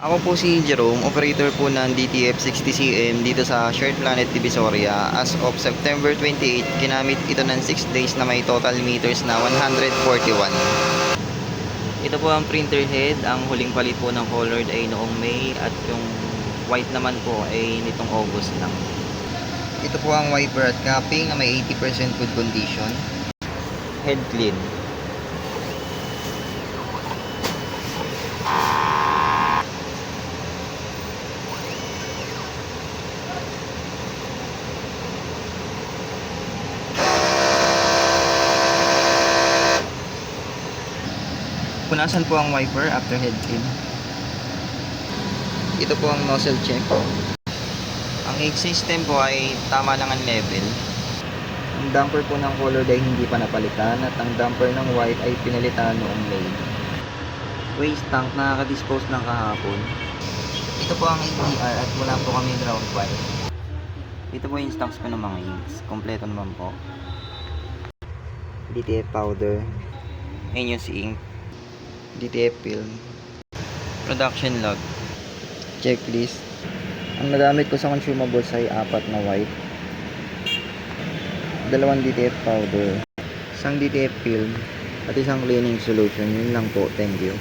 Ako po si Jerome, operator po ng DTF 60cm dito sa Shared Planet Divisoria. As of September 28, ginamit ito ng 6 days na may total meters na 141. Ito po ang printer head. Ang huling palit po ng colored ay noong May at yung white naman po ay nitong August lang. Ito po ang wiper at capping na may 80% good condition. Head clean. Punasan po ang wiper after head clean. Ito po ang nozzle check. Ang egg system po ay tama lang ang level. Ang damper po ng color ay hindi pa napalitan at ang damper ng white ay pinalitan noong May. Waste tank nakaka-dispose ng kahapon. Ito po ang ADR at wala po kami ground wire. Ito po yung stocks ko ng mga inks. Kompleto naman po. DTF powder. Ayun yung si ink. DTF film. Production log. Checklist. Ang nagamit ko sa consumables ay 4 na white, 2 DTF powder, 1 DTF film, at 1 cleaning solution. Yun lang po. Thank you.